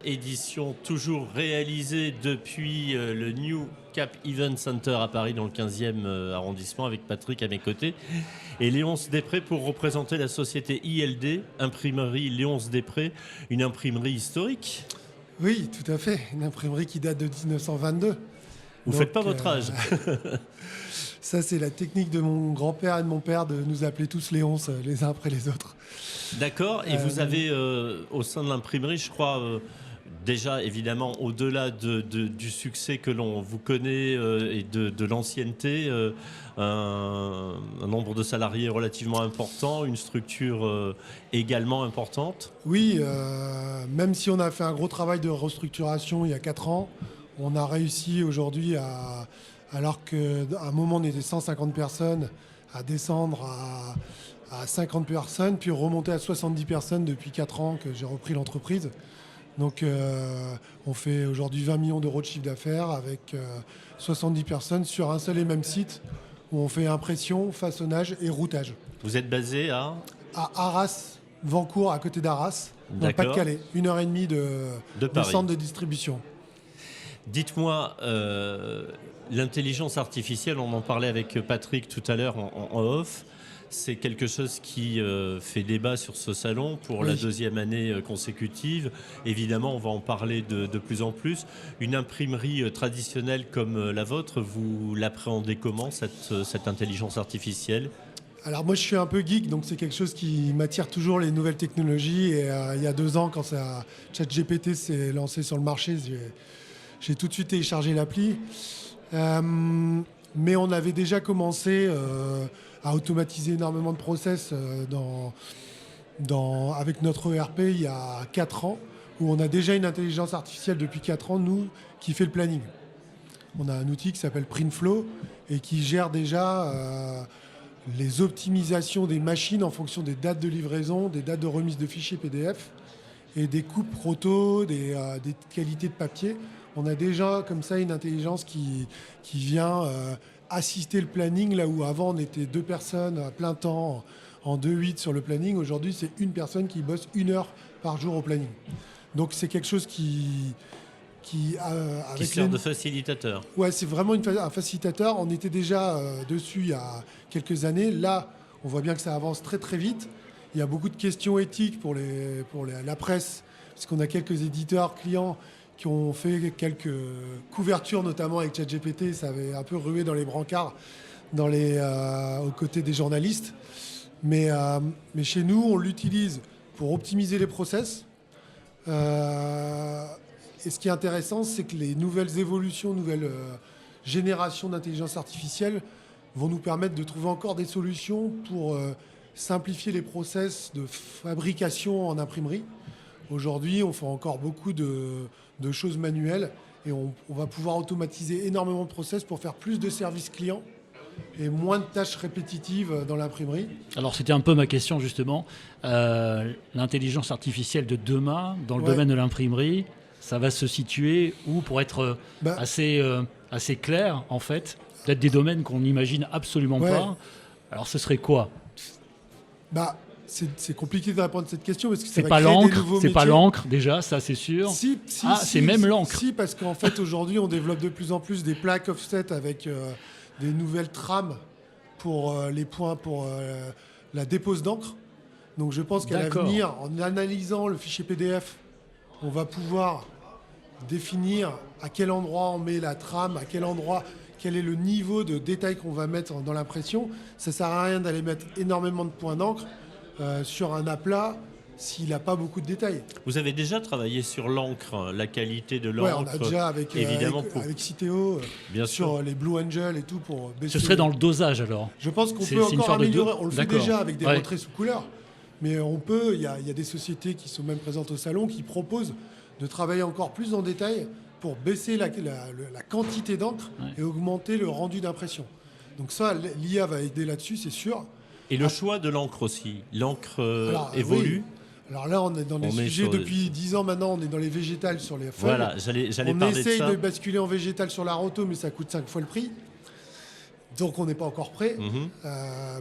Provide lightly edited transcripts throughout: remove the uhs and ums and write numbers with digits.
édition toujours réalisée depuis le New Cap Event Center à Paris dans le 15e arrondissement avec Patrick à mes côtés et Léonce Després pour représenter la société ILD, imprimerie Léonce Després, une imprimerie historique. Oui, tout à fait, une imprimerie qui date de 1922. Vous ne faites pas votre âge. Ça, c'est la technique de mon grand-père et de mon père de nous appeler tous Léonce les uns après les autres. D'accord, et vous avez au sein de l'imprimerie, je crois, déjà évidemment au-delà du succès que l'on vous connaît et de l'ancienneté, un nombre de salariés relativement important, une structure également importante. Oui, même si on a fait un gros travail de restructuration il y a 4 ans, on a réussi aujourd'hui alors qu'à un moment on était 150 personnes, à descendre à 50 personnes, puis remonter à 70 personnes depuis 4 ans que j'ai repris l'entreprise. Donc on fait aujourd'hui 20 millions d'euros de chiffre d'affaires avec 70 personnes sur un seul et même site où on fait impression, façonnage et routage. Vous êtes basé à Arras, Vancourt, à côté d'Arras, dans le Pas-de-Calais. 1h30 de centre de distribution. Dites-moi, l'intelligence artificielle, on en parlait avec Patrick tout à l'heure en off, c'est quelque chose qui fait débat sur ce salon pour la deuxième année consécutive. Évidemment, on va en parler de plus en plus. Une imprimerie traditionnelle comme la vôtre, vous l'appréhendez comment, cette intelligence artificielle ? Alors moi je suis un peu geek, donc c'est quelque chose qui m'attire toujours, les nouvelles technologies. Et il y a 2 ans, quand ChatGPT s'est lancé sur le marché, j'ai tout de suite téléchargé l'appli. Mais on avait déjà commencé à automatiser énormément de process avec notre ERP il y a 4 ans, où on a déjà une intelligence artificielle depuis 4 ans, nous, qui fait le planning. On a un outil qui s'appelle Printflow et qui gère déjà les optimisations des machines en fonction des dates de livraison, des dates de remise de fichiers PDF et des coupes proto, des qualités de papier. On a déjà comme ça une intelligence qui vient assister le planning, là où avant on était 2 personnes à plein temps en 2/8 sur le planning. Aujourd'hui, c'est une personne qui bosse 1 heure par jour au planning. Donc c'est quelque chose qui sert de facilitateur. Ouais, c'est vraiment un facilitateur. On était déjà dessus il y a quelques années. Là, on voit bien que ça avance très très vite. Il y a beaucoup de questions éthiques pour la presse, parce qu'on a quelques éditeurs, clients qui ont fait quelques couvertures, notamment avec ChatGPT. Ça avait un peu rué dans les brancards aux côtés des journalistes. Mais chez nous, on l'utilise pour optimiser les process. Et ce qui est intéressant, c'est que les nouvelles évolutions, nouvelles générations d'intelligence artificielle vont nous permettre de trouver encore des solutions pour simplifier les process de fabrication en imprimerie. Aujourd'hui, on fait encore beaucoup de choses manuelles et on va pouvoir automatiser énormément de process pour faire plus de services clients et moins de tâches répétitives dans l'imprimerie. Alors c'était un peu ma question justement. L'intelligence artificielle de demain, dans le domaine de l'imprimerie, ça va se situer où pour être assez clair en fait, peut-être des domaines qu'on n'imagine absolument pas. Alors ce serait quoi ? C'est compliqué de répondre à cette question parce que c'est pas l'encre, c'est pas l'encre déjà, ça c'est sûr. C'est même l'encre. Si, parce qu'en fait aujourd'hui on développe de plus en plus des plaques offset avec des nouvelles trames pour les points pour la dépose d'encre. Donc je pense qu'à l'avenir, en analysant le fichier PDF, on va pouvoir définir à quel endroit on met la trame, à quel endroit, quel est le niveau de détail qu'on va mettre dans l'impression. Ça ne sert à rien d'aller mettre énormément de points d'encre sur un aplat s'il n'a pas beaucoup de détails. Vous avez déjà travaillé sur l'encre, la qualité de l'encre. Oui, on a déjà avec Citeo, sur les Blue Angel et tout pour baisser. Ce serait dans le dosage alors. Je pense qu'on peut encore améliorer. On le fait déjà avec des retraits sous couleur. Mais on peut, il y a des sociétés qui sont même présentes au salon qui proposent de travailler encore plus en détail pour baisser la quantité d'encre et augmenter le rendu d'impression. Donc ça, l'IA va aider là-dessus, c'est sûr. Et le choix de l'encre aussi. L'encre évolue. Oui. Alors là, on est dans les sujets depuis 10 ans maintenant, on est dans les végétales sur les feuilles. Voilà, j'allais parler de ça. On essaye de basculer en végétal sur la roto, mais ça coûte 5 fois le prix. Donc on n'est pas encore prêt.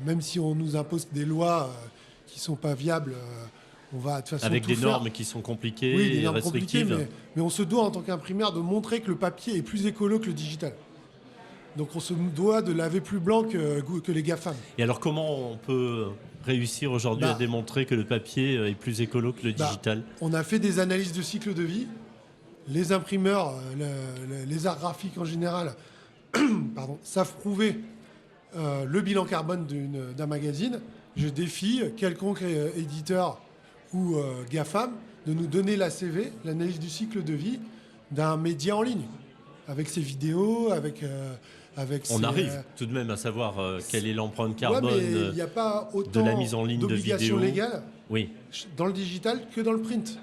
Même si on nous impose des lois qui ne sont pas viables, On va de toute façon avec tout des faire. normes qui sont compliquées Oui, des et normes compliquées, restrictives. mais on se doit en tant qu'imprimaire de montrer que le papier est plus écolo que le digital. Donc on se doit de laver plus blanc que les GAFAM. Et alors comment on peut réussir aujourd'hui à Bah, démontrer que le papier est plus écolo que le digital? On a fait des analyses de cycle de vie. Les imprimeurs, les arts graphiques en général, savent prouver le bilan carbone d'un magazine. Je défie quelconque éditeur ou GAFAM de nous donner l'ACV, l'analyse du cycle de vie d'un média en ligne, avec ses vidéos, avec On ses, arrive tout de même à savoir quelle est l'empreinte ouais, carbone mais il n'y a pas de autant la mise en ligne de d'obligations vidéos. légales Oui. dans le digital que dans le print.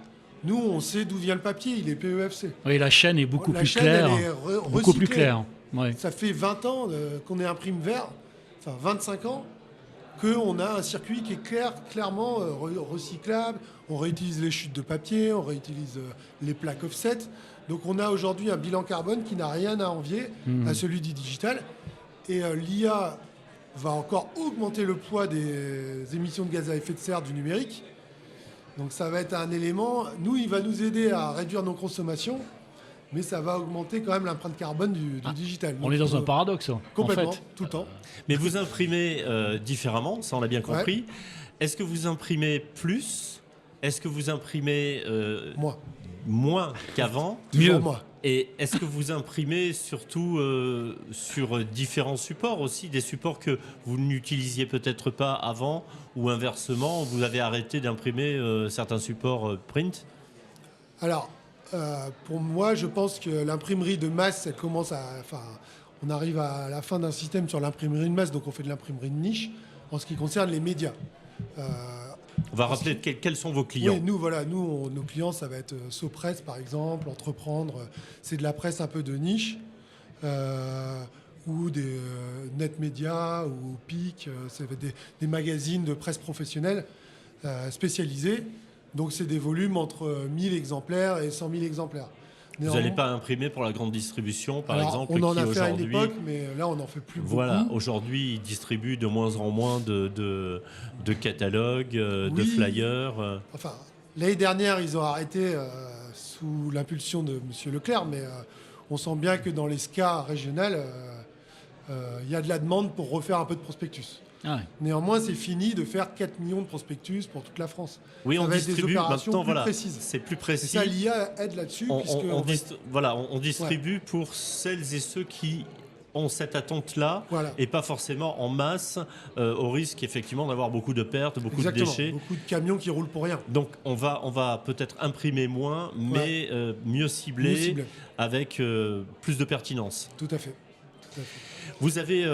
Nous, on sait d'où vient le papier, il est PEFC. Oui, la chaîne est beaucoup La plus chaîne, claire. elle est Beaucoup plus recyclée. claire. Ouais. Ça fait 20 ans qu'on est imprime vert, enfin 25 ans, qu'on a un circuit qui est clairement recyclable. On réutilise les chutes de papier, on réutilise les plaques offset. Donc on a aujourd'hui un bilan carbone qui n'a rien à envier à celui du digital. Et l'IA va encore augmenter le poids des émissions de gaz à effet de serre du numérique. Donc ça va être un élément, nous, il va nous aider à réduire nos consommations, mais ça va augmenter quand même l'empreinte carbone du digital. On est dans un paradoxe, en Complètement, fait. tout le temps. Mais vous imprimez différemment, ça on l'a bien compris. Est-ce que vous imprimez plus? Est-ce que vous imprimez moins qu'avant? Toujours Mieux. moi. Et est-ce que vous imprimez surtout sur différents supports aussi, des supports que vous n'utilisiez peut-être pas avant, ou inversement, vous avez arrêté d'imprimer certains supports print? Alors, pour moi, je pense que l'imprimerie de masse, elle commence à... Enfin, on arrive à la fin d'un système sur l'imprimerie de masse, donc on fait de l'imprimerie de niche en ce qui concerne les médias. On va rappeler quels sont vos clients. Oui, nos clients, ça va être Sopress, par exemple, Entreprendre. C'est de la presse un peu de niche, ou des NetMedia, ou PIC. Ça va être des magazines de presse professionnelle spécialisés. Donc, c'est des volumes entre 1000 exemplaires et 100 000 exemplaires. Vous n'allez pas imprimer pour la grande distribution, par exemple, on en qui a fait à une aujourd'hui... époque, mais là, on n'en fait plus beaucoup. Voilà, aujourd'hui, ils distribuent de moins en moins de catalogues, de flyers. Enfin, l'année dernière, ils ont arrêté sous l'impulsion de M. Leclerc, mais on sent bien que dans les SCA régionales, il y a de la demande pour refaire un peu de prospectus. Ah ouais. Néanmoins, c'est fini de faire 4 millions de prospectus pour toute la France. Oui, ça on va être des distribue opérations maintenant, plus voilà, précises. c'est plus Et précis. ça, l'IA aide là-dessus. On distribue pour celles et ceux qui ont cette attente-là, Voilà. et pas forcément en masse, au risque effectivement d'avoir beaucoup de pertes, beaucoup Exactement. de déchets. Beaucoup de camions qui roulent pour rien. Donc on va peut-être imprimer moins, mais mieux ciblé, Mieux ciblé. avec plus de pertinence. Tout à fait. Tout à fait. Vous avez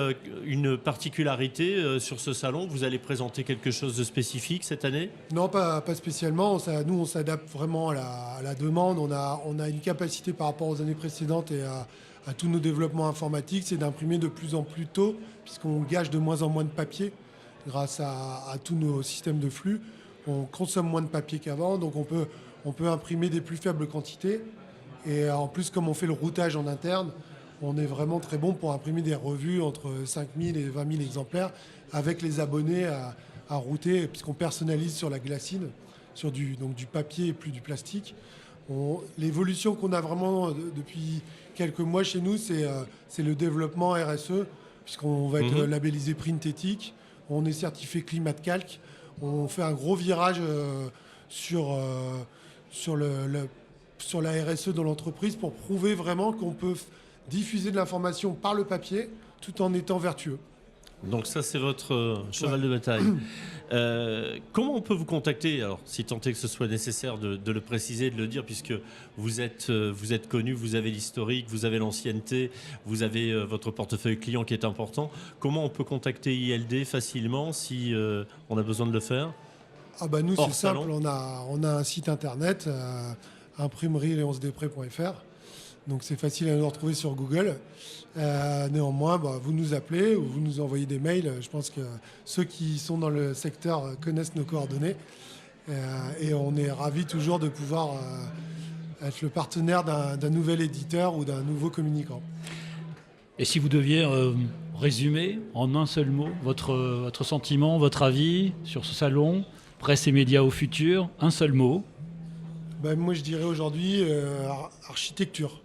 une particularité sur ce salon? Vous allez présenter quelque chose de spécifique cette année? Non, pas spécialement. Nous, on s'adapte vraiment à la demande. On a une capacité par rapport aux années précédentes et à tous nos développements informatiques, c'est d'imprimer de plus en plus tôt, puisqu'on gâche de moins en moins de papier grâce à tous nos systèmes de flux. On consomme moins de papier qu'avant, donc on peut imprimer des plus faibles quantités. Et en plus, comme on fait le routage en interne, on est vraiment très bon pour imprimer des revues entre 5 000 et 20 000 exemplaires avec les abonnés à router, puisqu'on personnalise sur la glacine, sur du papier et plus du plastique. L'évolution qu'on a vraiment depuis quelques mois chez nous, c'est le développement RSE, puisqu'on va être labellisé Print Ethic, on est certifié ClimatCalc, on fait un gros virage sur la RSE dans l'entreprise pour prouver vraiment qu'on peut diffuser de l'information par le papier tout en étant vertueux. Donc ça, c'est votre cheval de bataille. Comment on peut vous contacter? Alors, si tant est que ce soit nécessaire de le préciser, de le dire, puisque vous êtes connu, vous avez l'historique, vous avez l'ancienneté, vous avez votre portefeuille client qui est important. Comment on peut contacter ILD facilement si on a besoin de le faire? Nous, Hors c'est simple. salon. On a un site internet, imprimerie-léonce-després.fr. Donc c'est facile à nous retrouver sur Google. Néanmoins, vous nous appelez ou vous nous envoyez des mails. Je pense que ceux qui sont dans le secteur connaissent nos coordonnées. Et on est ravis toujours de pouvoir être le partenaire d'un nouvel éditeur ou d'un nouveau communicant. Et si vous deviez résumer en un seul mot votre sentiment, votre avis sur ce salon, presse et médias au futur, un seul mot. Moi, je dirais aujourd'hui architecture.